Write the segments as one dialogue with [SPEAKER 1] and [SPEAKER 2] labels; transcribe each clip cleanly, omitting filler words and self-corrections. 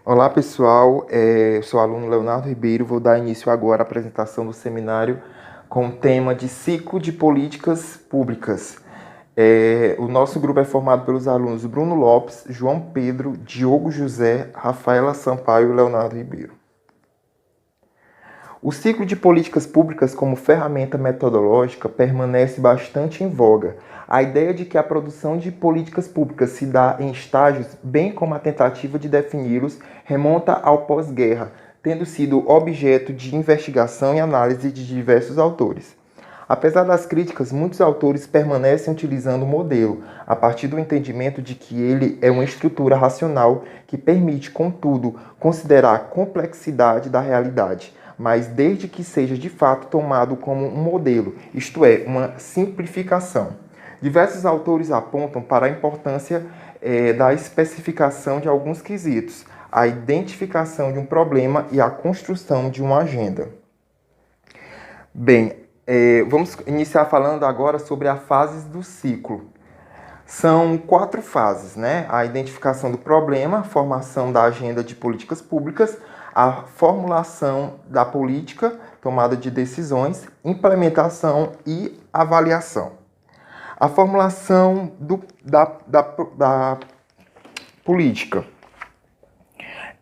[SPEAKER 1] Olá pessoal, eu sou o aluno Leonardo Ribeiro, vou dar início agora à apresentação do seminário com o tema de ciclo de políticas públicas. O nosso grupo é formado pelos alunos Bruno Lopes, João Pedro, Diogo José, Rafaela Sampaio e Leonardo Ribeiro. O ciclo de políticas públicas como ferramenta metodológica permanece bastante em voga. A ideia de que a produção de políticas públicas se dá em estágios, bem como a tentativa de defini-los, remonta ao pós-guerra, tendo sido objeto de investigação e análise de diversos autores. Apesar das críticas, muitos autores permanecem utilizando o modelo, a partir do entendimento de que ele é uma estrutura racional que permite, contudo, considerar a complexidade da realidade, mas desde que seja de fato tomado como um modelo, isto é, uma simplificação. Diversos autores apontam para a importância da especificação de alguns quesitos, a identificação de um problema e a construção de uma agenda. Bem, vamos iniciar falando agora sobre as fases do ciclo. São 4 fases, né? A identificação do problema, a formação da agenda de políticas públicas, a formulação da política, tomada de decisões, implementação e avaliação. A formulação da política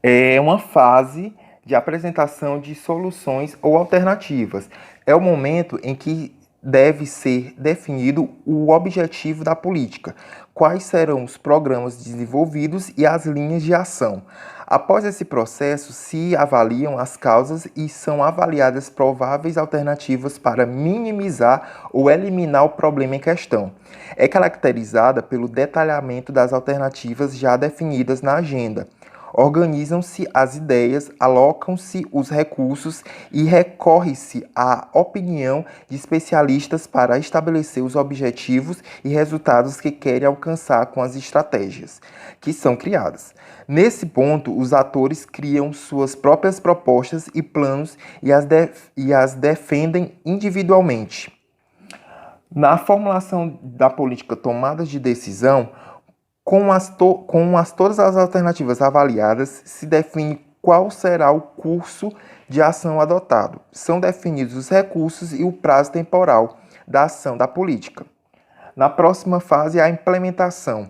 [SPEAKER 1] é uma fase de apresentação de soluções ou alternativas. É o momento em que deve ser definido o objetivo da política, quais serão os programas desenvolvidos e as linhas de ação. Após esse processo, se avaliam as causas e são avaliadas prováveis alternativas para minimizar ou eliminar o problema em questão. É caracterizada pelo detalhamento das alternativas já definidas na agenda. Organizam-se as ideias, alocam-se os recursos e recorre-se à opinião de especialistas para estabelecer os objetivos e resultados que querem alcançar com as estratégias que são criadas. Nesse ponto, os atores criam suas próprias propostas e planos e as defendem individualmente. Na formulação da política tomada de decisão, todas as alternativas avaliadas, se define qual será o curso de ação adotado. São definidos os recursos e o prazo temporal da ação da política. Na próxima fase, a implementação,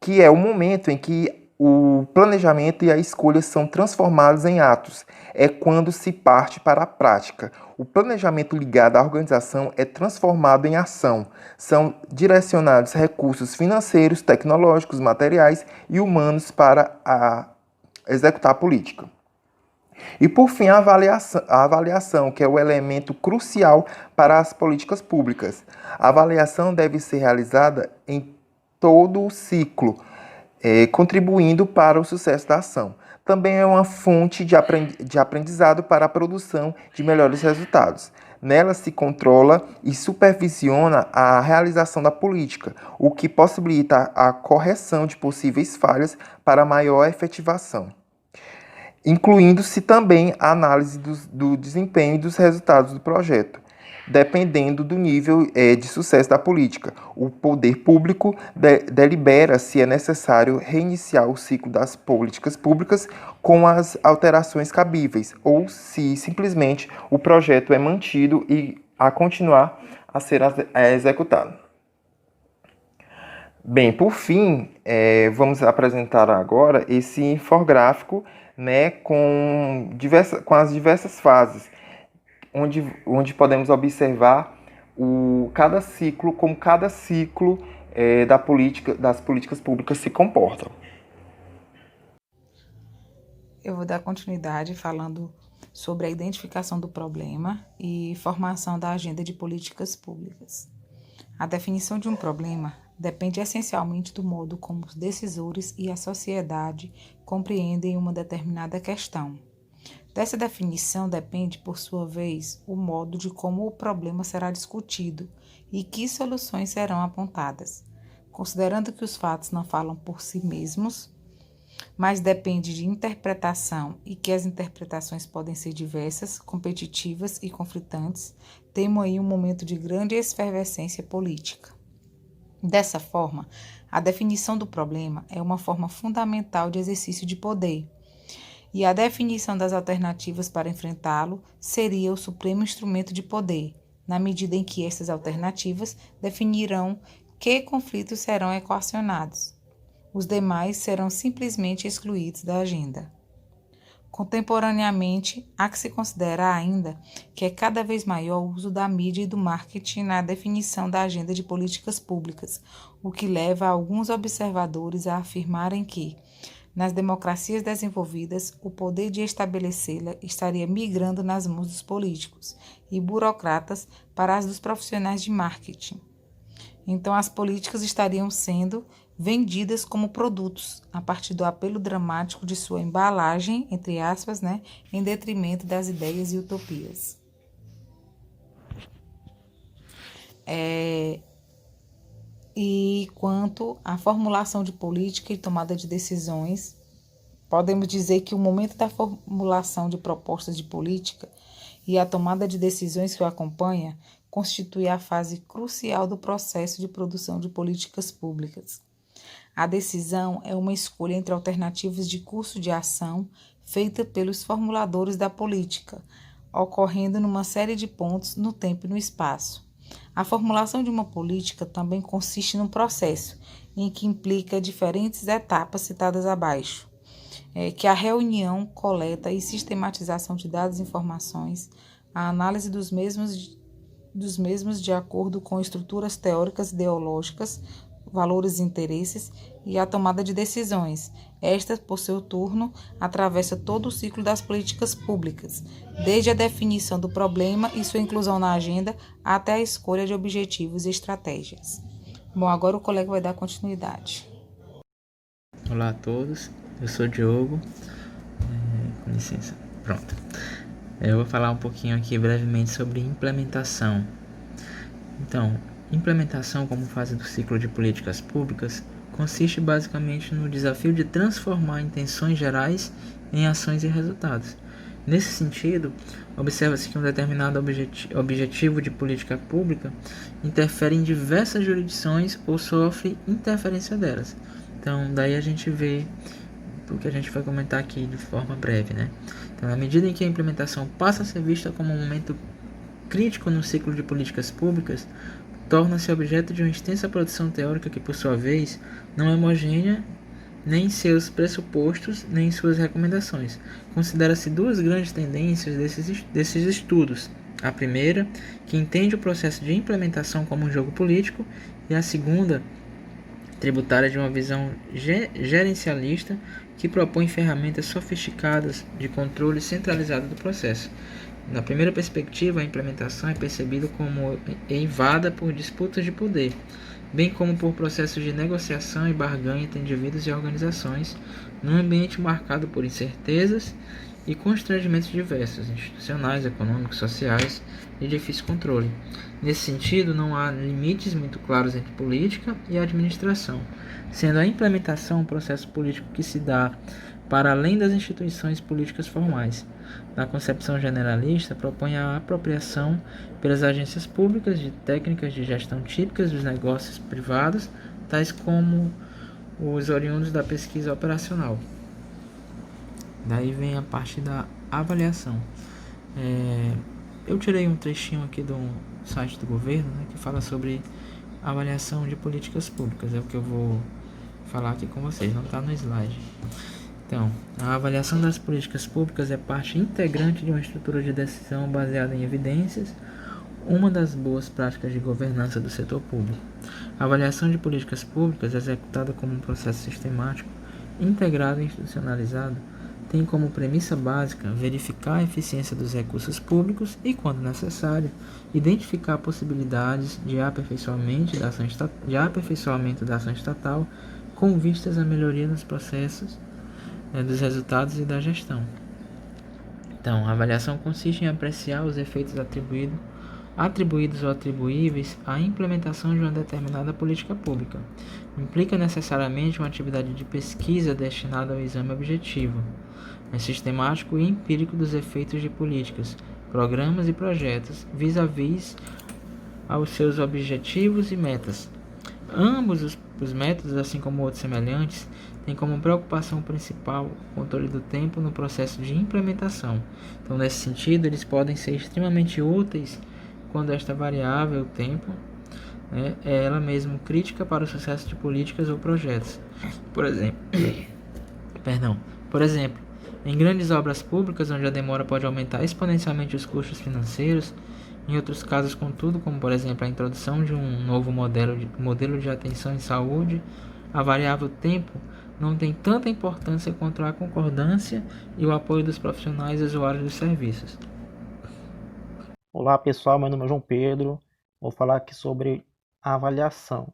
[SPEAKER 1] que é o momento em que o planejamento e a escolha são transformados em atos. É quando se parte para a prática. O planejamento ligado à organização é transformado em ação. São direcionados recursos financeiros, tecnológicos, materiais e humanos para executar a política. E, por fim, a avaliação, que é o elemento crucial para as políticas públicas. A avaliação deve ser realizada em todo o ciclo, contribuindo para o sucesso da ação. Também é uma fonte de aprendizado para a produção de melhores resultados. Nela se controla e supervisiona a realização da política, o que possibilita a correção de possíveis falhas para maior efetivação, incluindo-se também a análise do desempenho e dos resultados do projeto. Dependendo do nível de sucesso da política, o poder público delibera se é necessário reiniciar o ciclo das políticas públicas com as alterações cabíveis ou se simplesmente o projeto é mantido e a continuar a ser executado. Bem, por fim, vamos apresentar agora esse infográfico, né, com as diversas fases, onde podemos observar cada ciclo, como cada ciclo das políticas públicas se comporta.
[SPEAKER 2] Eu vou dar continuidade falando sobre a identificação do problema e formação da agenda de políticas públicas. A definição de um problema depende essencialmente do modo como os decisores e a sociedade compreendem uma determinada questão. Dessa definição depende, por sua vez, o modo de como o problema será discutido e que soluções serão apontadas. Considerando que os fatos não falam por si mesmos, mas depende de interpretação e que as interpretações podem ser diversas, competitivas e conflitantes, temos aí um momento de grande efervescência política. Dessa forma, a definição do problema é uma forma fundamental de exercício de poder. e a definição das alternativas para enfrentá-lo seria o supremo instrumento de poder, na medida em que essas alternativas definirão que conflitos serão equacionados. Os demais serão simplesmente excluídos da agenda. Contemporaneamente, há que se considerar ainda que é cada vez maior o uso da mídia e do marketing na definição da agenda de políticas públicas, o que leva alguns observadores a afirmarem que, nas democracias desenvolvidas, o poder de estabelecê-la estaria migrando nas mãos dos políticos e burocratas para as dos profissionais de marketing. Então, as políticas estariam sendo vendidas como produtos, a partir do apelo dramático de sua embalagem, entre aspas, em detrimento das ideias e utopias. E quanto à formulação de política e tomada de decisões, podemos dizer que o momento da formulação de propostas de política e a tomada de decisões que o acompanha constitui a fase crucial do processo de produção de políticas públicas. A decisão é uma escolha entre alternativas de curso de ação feita pelos formuladores da política, ocorrendo numa série de pontos no tempo e no espaço. A formulação de uma política também consiste num processo em que implica diferentes etapas citadas abaixo, que é a reunião, coleta e sistematização de dados e informações, a análise dos mesmos de acordo com estruturas teóricas ideológicas, valores e interesses, e a tomada de decisões. Esta, por seu turno, atravessa todo o ciclo das políticas públicas, desde a definição do problema e sua inclusão na agenda até a escolha de objetivos e estratégias. Bom, agora o colega vai dar continuidade.
[SPEAKER 3] Olá a todos, eu sou o Diogo, com licença, pronto. Eu vou falar um pouquinho aqui brevemente sobre implementação. Então, implementação como fase do ciclo de políticas públicas consiste basicamente no desafio de transformar intenções gerais em ações e resultados. Nesse sentido, observa-se que um determinado objetivo de política pública interfere em diversas jurisdições ou sofre interferência delas. Então, daí a gente vê o que a gente vai comentar aqui de forma breve, Então, na medida em que a implementação passa a ser vista como um momento crítico no ciclo de políticas públicas, torna-se objeto de uma extensa produção teórica que, por sua vez, não é homogênea nem em seus pressupostos, nem em suas recomendações. Considera-se duas grandes tendências desses estudos. A primeira, que entende o processo de implementação como um jogo político, e a segunda, tributária de uma visão gerencialista que propõe ferramentas sofisticadas de controle centralizado do processo. Na primeira perspectiva, a implementação é percebida como eivada por disputas de poder, bem como por processos de negociação e barganha entre indivíduos e organizações, num ambiente marcado por incertezas e constrangimentos diversos, institucionais, econômicos, sociais e de difícil controle. Nesse sentido, não há limites muito claros entre política e administração, sendo a implementação um processo político que se dá para além das instituições políticas formais. Na concepção generalista, propõe a apropriação pelas agências públicas de técnicas de gestão típicas dos negócios privados, tais como os oriundos da pesquisa operacional. Daí vem a parte da avaliação. Eu tirei um trechinho aqui do site do governo, que fala sobre avaliação de políticas públicas. É o que eu vou falar aqui com vocês, não está no slide. Então, a avaliação das políticas públicas é parte integrante de uma estrutura de decisão baseada em evidências, uma das boas práticas de governança do setor público. A avaliação de políticas públicas, executada como um processo sistemático, integrado e institucionalizado, tem como premissa básica verificar a eficiência dos recursos públicos e, quando necessário, identificar possibilidades de aperfeiçoamento da ação estatal com vistas à melhoria nos processos dos resultados e da gestão. Então, a avaliação consiste em apreciar os efeitos atribuídos ou atribuíveis à implementação de uma determinada política pública. Implica necessariamente uma atividade de pesquisa destinada ao exame objetivo, sistemático e empírico dos efeitos de políticas, programas e projetos vis-à-vis aos seus objetivos e metas. Ambos os métodos, assim como outros semelhantes, tem como preocupação principal o controle do tempo no processo de implementação. Então, nesse sentido, eles podem ser extremamente úteis quando esta variável, o tempo, né, é ela mesma crítica para o sucesso de políticas ou projetos. Por exemplo, Por exemplo, em grandes obras públicas, onde a demora pode aumentar exponencialmente os custos financeiros, em outros casos, contudo, como por exemplo a introdução de um novo modelo de atenção em saúde, a variável tempo não tem tanta importância quanto a concordância e o apoio dos profissionais e usuários dos serviços.
[SPEAKER 4] Olá pessoal, meu nome é João Pedro. Vou falar aqui sobre a avaliação.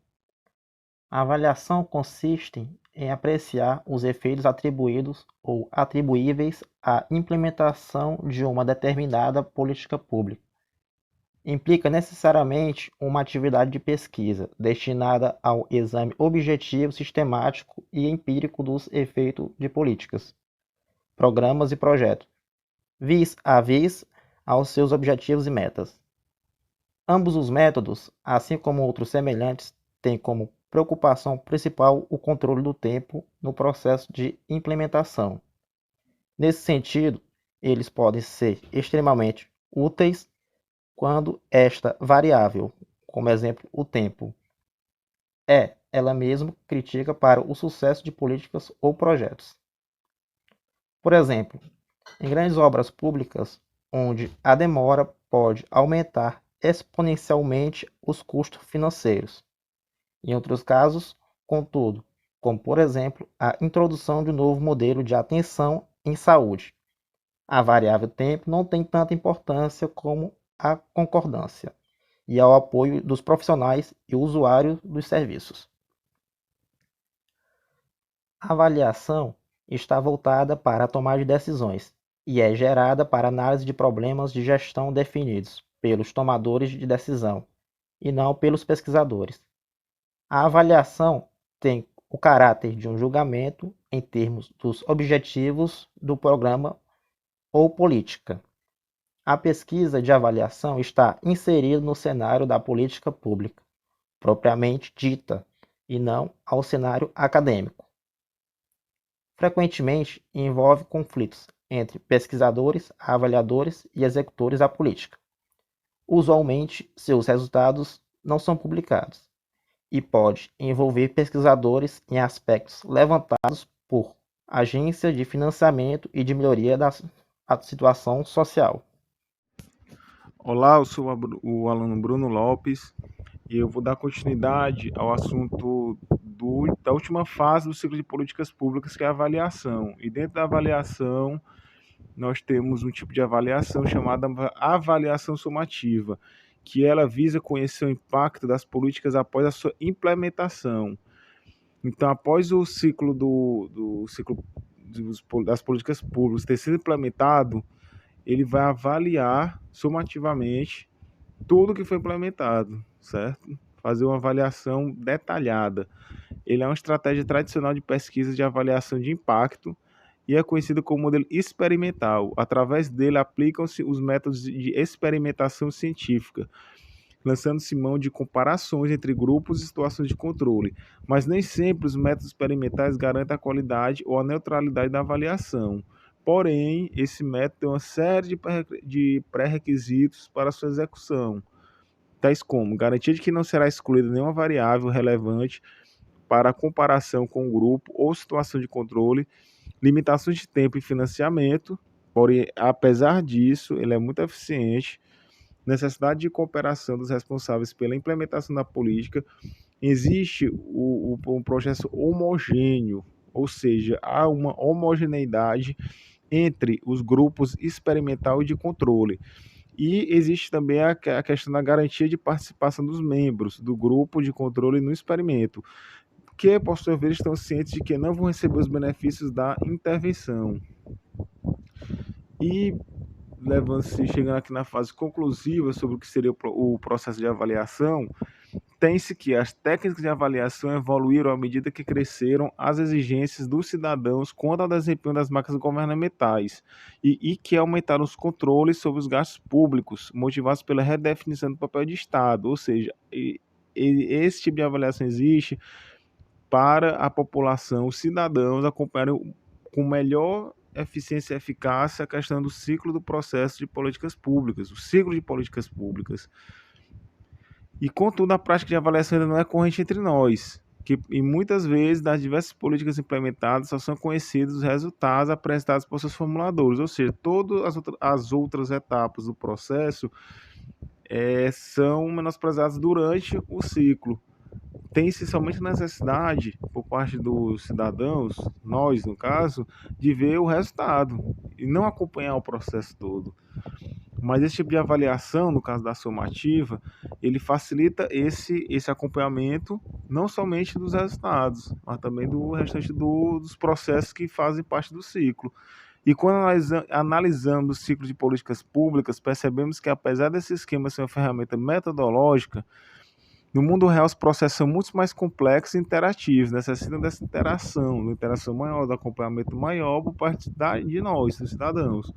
[SPEAKER 4] A avaliação consiste em apreciar os efeitos atribuídos ou atribuíveis à implementação de uma determinada política pública. Implica necessariamente uma atividade de pesquisa destinada ao exame objetivo, sistemático e empírico dos efeitos de políticas, programas e projetos, vis a vis aos seus objetivos e metas. Ambos os métodos, assim como outros semelhantes, têm como preocupação principal o controle do tempo no processo de implementação. Nesse sentido, eles podem ser extremamente úteis quando esta variável, como exemplo o tempo, é ela mesma crítica para o sucesso de políticas ou projetos. Por exemplo, em grandes obras públicas, onde a demora pode aumentar exponencialmente os custos financeiros. Em outros casos, contudo, como por exemplo a introdução de um novo modelo de atenção em saúde, a variável tempo não tem tanta importância como a concordância e ao apoio dos profissionais e usuários dos serviços. A avaliação está voltada para a tomada de decisões e é gerada para análise de problemas de gestão definidos pelos tomadores de decisão e não pelos pesquisadores. A avaliação tem o caráter de um julgamento em termos dos objetivos do programa ou política. A pesquisa de avaliação está inserida no cenário da política pública, propriamente dita, e não ao cenário acadêmico. Frequentemente envolve conflitos entre pesquisadores, avaliadores e executores da política. Usualmente, seus resultados não são publicados e pode envolver pesquisadores em aspectos levantados por agências de financiamento e de melhoria da situação social.
[SPEAKER 5] Olá, eu sou o aluno Bruno Lopes e eu vou dar continuidade ao assunto da última fase do ciclo de políticas públicas, que é a avaliação. E dentro da avaliação, nós temos um tipo de avaliação chamada avaliação sumativa, que ela visa conhecer o impacto das políticas após a sua implementação. Então, após o ciclo das políticas públicas ter sido implementado, ele vai avaliar sumativamente tudo que foi implementado, certo? Fazer uma avaliação detalhada. Ele é uma estratégia tradicional de pesquisa de avaliação de impacto e é conhecido como modelo experimental. Através dele, aplicam-se os métodos de experimentação científica, lançando-se mão de comparações entre grupos e situações de controle, mas nem sempre os métodos experimentais garantem a qualidade ou a neutralidade da avaliação. Porém, esse método tem uma série de pré-requisitos para sua execução, tais como garantia de que não será excluída nenhuma variável relevante para a comparação com o grupo ou situação de controle, limitações de tempo e financiamento, porém, apesar disso, ele é muito eficiente, necessidade de cooperação dos responsáveis pela implementação da política, existe um processo homogêneo, ou seja, há uma homogeneidade entre os grupos experimental e de controle. E existe também a questão da garantia de participação dos membros do grupo de controle no experimento, que, por sua vez, estão cientes de que não vão receber os benefícios da intervenção. E, chegando aqui na fase conclusiva sobre o que seria o processo de avaliação, tem-se que as técnicas de avaliação evoluíram à medida que cresceram as exigências dos cidadãos quanto ao desempenho das máquinas governamentais e que aumentaram os controles sobre os gastos públicos, motivados pela redefinição do papel de Estado. Ou seja, esse tipo de avaliação existe para a população, os cidadãos acompanharem com melhor eficiência e eficácia a questão do ciclo do processo de políticas públicas, o ciclo de políticas públicas. E, contudo, a prática de avaliação ainda não é corrente entre nós, e muitas vezes, das diversas políticas implementadas, só são conhecidos os resultados apresentados por seus formuladores, ou seja, todas as outras etapas do processo são menosprezadas durante o ciclo. Tem-se somente necessidade, por parte dos cidadãos, nós no caso, de ver o resultado e não acompanhar o processo todo. Mas esse tipo de avaliação, no caso da somativa, ele facilita esse acompanhamento não somente dos resultados, mas também do restante dos processos que fazem parte do ciclo. E quando analisamos o ciclo de políticas públicas, percebemos que, apesar desse esquema ser uma ferramenta metodológica, no mundo real os processos são muito mais complexos e interativos, necessitam dessa interação, uma interação maior, do acompanhamento maior por parte de nós, dos cidadãos.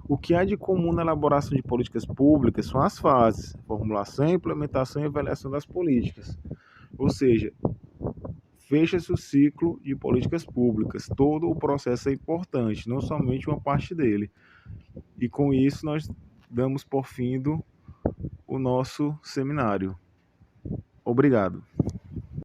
[SPEAKER 5] O que há de comum na elaboração de políticas públicas são as fases: formulação, implementação e avaliação das políticas. Ou seja, fecha-se o ciclo de políticas públicas. Todo o processo é importante, não somente uma parte dele. E com isso nós damos por fim o nosso seminário. Obrigado.